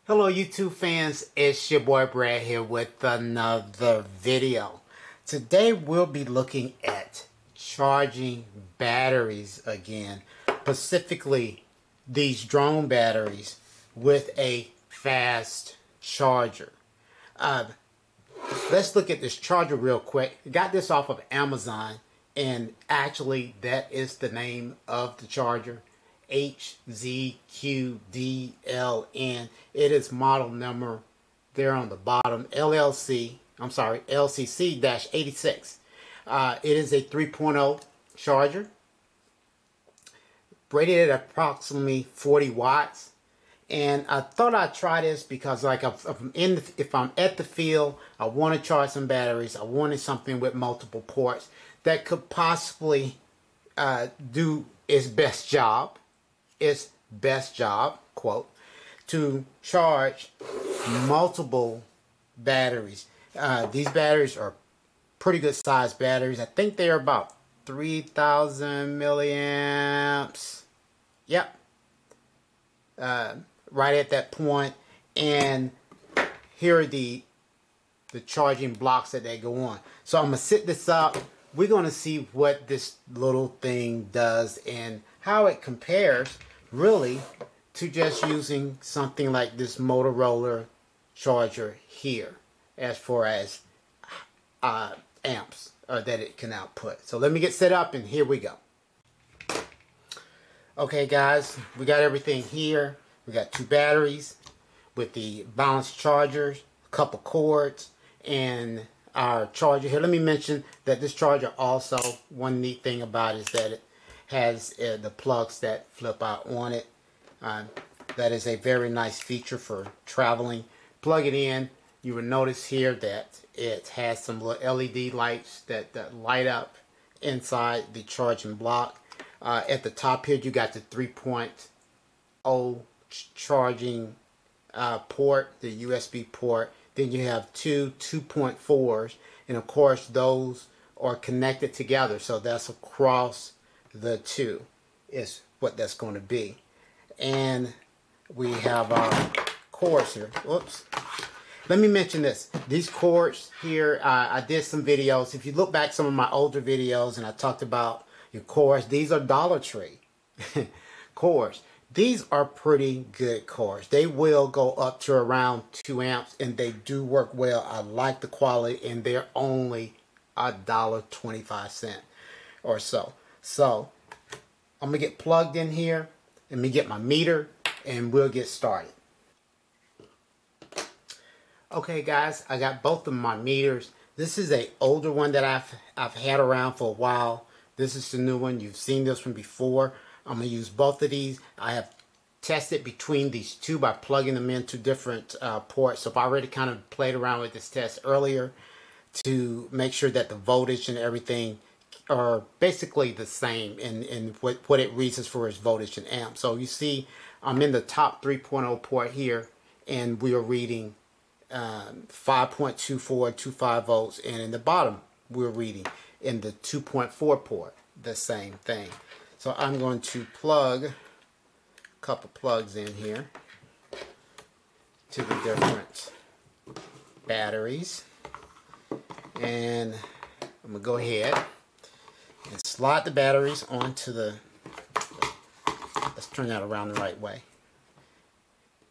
Hello YouTube fans, it's your boy Brad here with another video. Today we'll be looking at charging batteries again, specifically these drone batteries with a fast charger. Let's look at this charger real quick. I got this off of Amazon, and actually that is the name of the charger. HZQDLN. It is model number there on the bottom, LCC-86. It is a 3.0 charger, rated at approximately 40 watts. And I thought I'd try this because, like, if I'm at the field, I want to charge some batteries. I wanted something with multiple ports that could possibly do its best job, quote, to charge multiple batteries. These batteries are pretty good sized batteries. I think they're about 3,000 milliamps. Yep. Right at that point. And here are the charging blocks that they go on. So I'm going to set this up. We're going to see what this little thing does and how it compares really to just using something like this Motorola charger here as far as amps that it can output. So let me get set up and here we go. Okay guys, we got everything here. We got two batteries with the balanced chargers, a couple cords, and our charger here. Let me mention that this charger also, one neat thing about it is that it has the plugs that flip out on it. That is a very nice feature for traveling. Plug it in. You will notice here that it has some little LED lights that light up inside the charging block. At the top here you got the 3.0 charging port, the USB port. Then you have two 2.4s, and of course those are connected together, so that's across the two is what that's going to be. And we have our cords here. Whoops. Let me mention this. These cords here, I did some videos. If you look back some of my older videos and I talked about your cords, these are Dollar Tree cords. These are pretty good cords. They will go up to around 2 amps and they do work well. I like the quality, and they're only $1.25 or so. So I'm gonna get plugged in here. Let me get my meter and we'll get started. Okay guys, I got both of my meters. This is an older one that I've had around for a while. This is the new one. You've seen this one before. I'm gonna use both of these. I have tested between these two by plugging them into different ports. So I've already kind of played around with this test earlier to make sure that the voltage and everything are basically the same in what it reads as for its voltage and amp. So you see I'm in the top 3.0 port here, and we are reading 5.2425 volts, and in the bottom we're reading in the 2.4 port the same thing. So I'm going to plug a couple plugs in here to the different batteries, and I'm going to go ahead and slide the batteries onto the, let's turn that around the right way.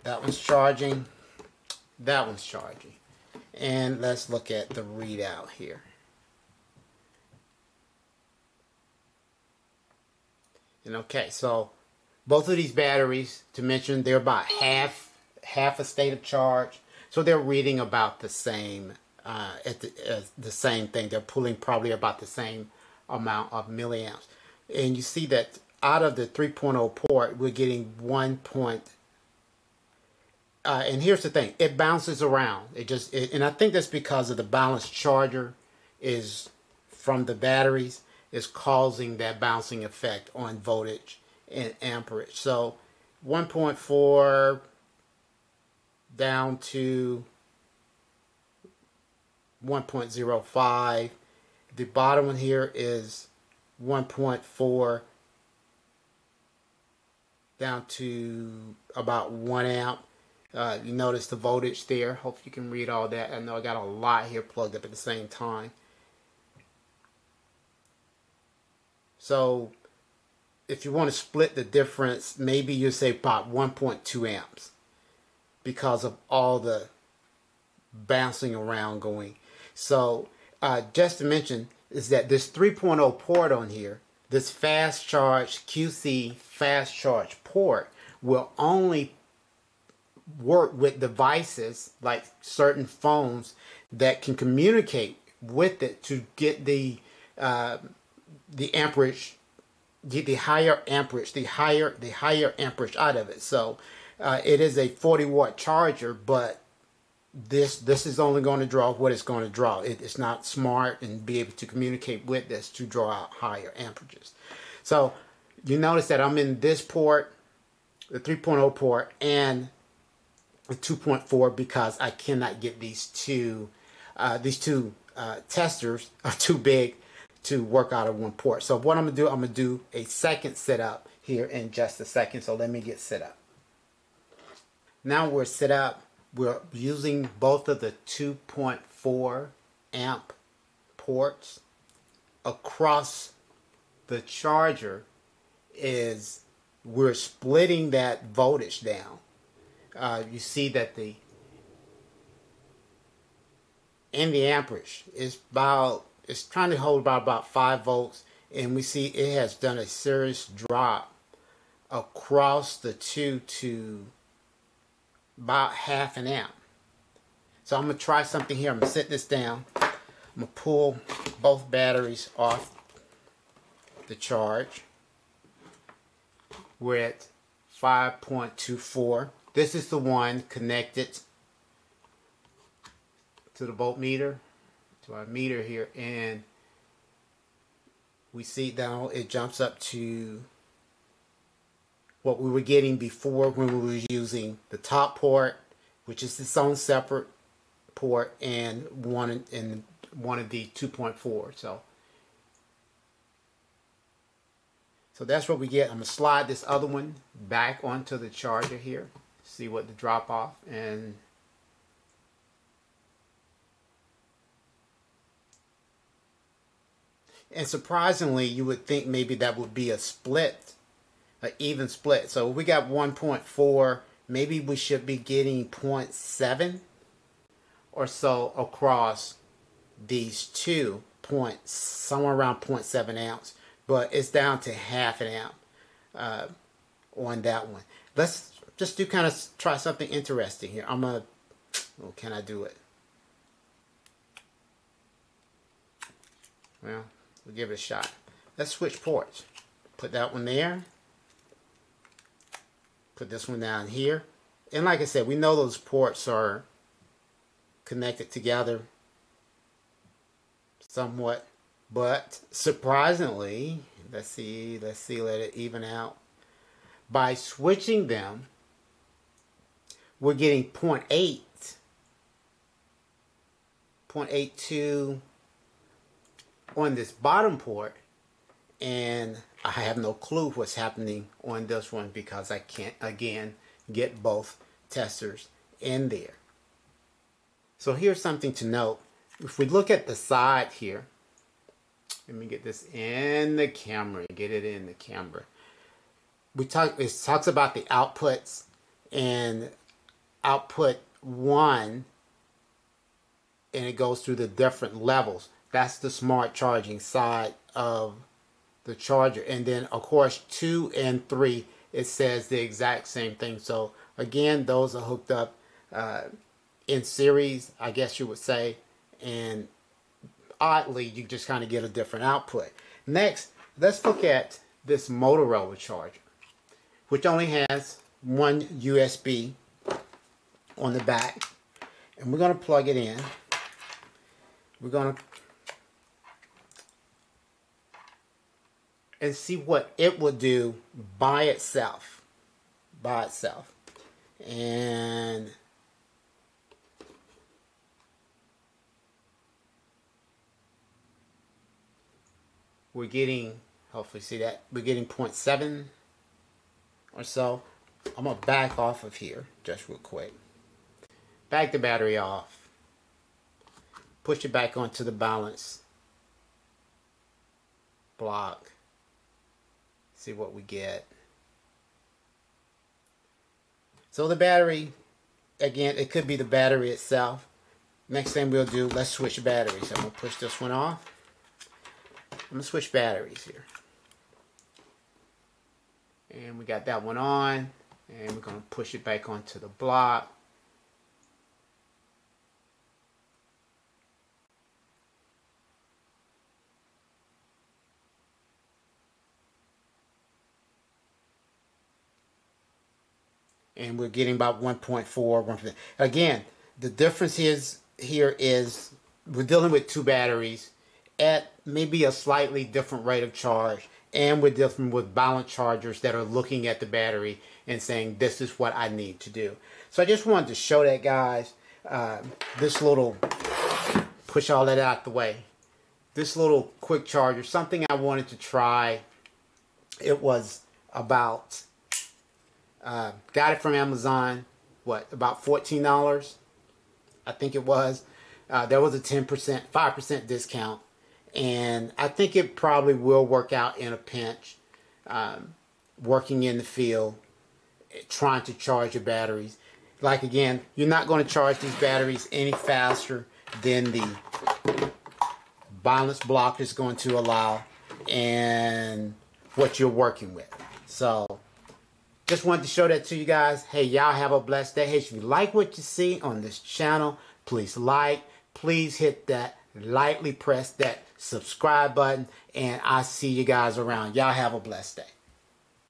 That one's charging, that one's charging. And let's look at the readout here. And okay, so both of these batteries, to mention, they're about half a state of charge. So they're reading about the same, the same thing. They're pulling probably about the same amount of milliamps. And you see that out of the 3.0 port, we're getting 1 point. And here's the thing, it bounces around. And I think that's because of the balanced charger is from the batteries is causing that bouncing effect on voltage and amperage. So 1.4 down to 1.05. The bottom one here is 1.4 down to about 1 amp. You notice the voltage there. Hope you can read all that. I know I got a lot here plugged up at the same time. So if you want to split the difference, maybe you say about 1.2 amps because of all the bouncing around going. So just to mention is that this 3.0 port on here, this fast charge QC fast charge port, will only work with devices like certain phones that can communicate with it to get the amperage, get the higher amperage, the higher amperage out of it. So it is a 40-watt charger, but this is only going to draw what it's going to draw. It's not smart and be able to communicate with this to draw out higher amperages. So you notice that I'm in this port, the 3.0 port, and the 2.4 because I cannot get these two testers are too big to work out of one port. So what I'm going to do a second setup here in just a second. So let me get set up. Now we're set up. We're using both of the 2.4 amp ports. Across the charger we're splitting that voltage down. You see that the amperage is it's trying to hold about 5 volts, and we see it has done a serious drop across the two to about half an amp. So I'm going to try something here. I'm going to set this down. I'm going to pull both batteries off the charge. We're at 5.24. This is the one connected to the voltmeter, to our meter here, and we see now it jumps up to what we were getting before when we were using the top port, which is its own separate port, and one of the 2.4. So that's what we get. I'm gonna slide this other one back onto the charger here, see what the drop off, and surprisingly you would think maybe that would be a split, an even split. So we got 1.4, maybe we should be getting 0.7 or so across these two points, somewhere around 0.7 amps, but it's down to half an amp on that one. Let's just try something interesting here. Can I do it? Well, we'll give it a shot. Let's switch ports. Put that one there. Put this one down here. And like I said, we know those ports are connected together somewhat, but surprisingly, let's see, let it even out. By switching them, we're getting 0.82 on this bottom port, and I have no clue what's happening on this one because I can't, again, get both testers in there. So here's something to note. If we look at the side here, let me get this in the camera, get it in the camera. It talks about the outputs, and output 1, and it goes through the different levels. That's the smart charging side of the charger. And then of course 2 and 3, it says the exact same thing. So again, those are hooked up in series, I guess you would say, and oddly you just kind of get a different output. Next, let's look at this Motorola charger, which only has one USB on the back, and we're going to plug it in. We're going to and see what it will do by itself. And we're getting, hopefully see that, we're getting 0.7 or so. I'm going to back off of here just real quick. Back the battery off. Push it back onto the balance block. See what we get. So the battery, again, it could be the battery itself. Next thing we'll do, let's switch batteries. I'm going to push this one off. I'm going to switch batteries here. And we got that one on. And we're going to push it back onto the block. And we're getting about 1.4, 1%. Again, the difference here is we're dealing with two batteries at maybe a slightly different rate of charge, and we're dealing with balance chargers that are looking at the battery and saying this is what I need to do. So I just wanted to show that, guys. This little, push all that out the way. This little quick charger, something I wanted to try. It was about, got it from Amazon, what, about $14, I think it was. There was a 10%, 5% discount, and I think it probably will work out in a pinch, working in the field, trying to charge your batteries. Like, again, you're not going to charge these batteries any faster than the balance block is going to allow and what you're working with. So just wanted to show that to you guys. Hey, y'all have a blessed day. Hey, if you like what you see on this channel, please like, please hit that, lightly press that subscribe button, and I see you guys around. Y'all have a blessed day.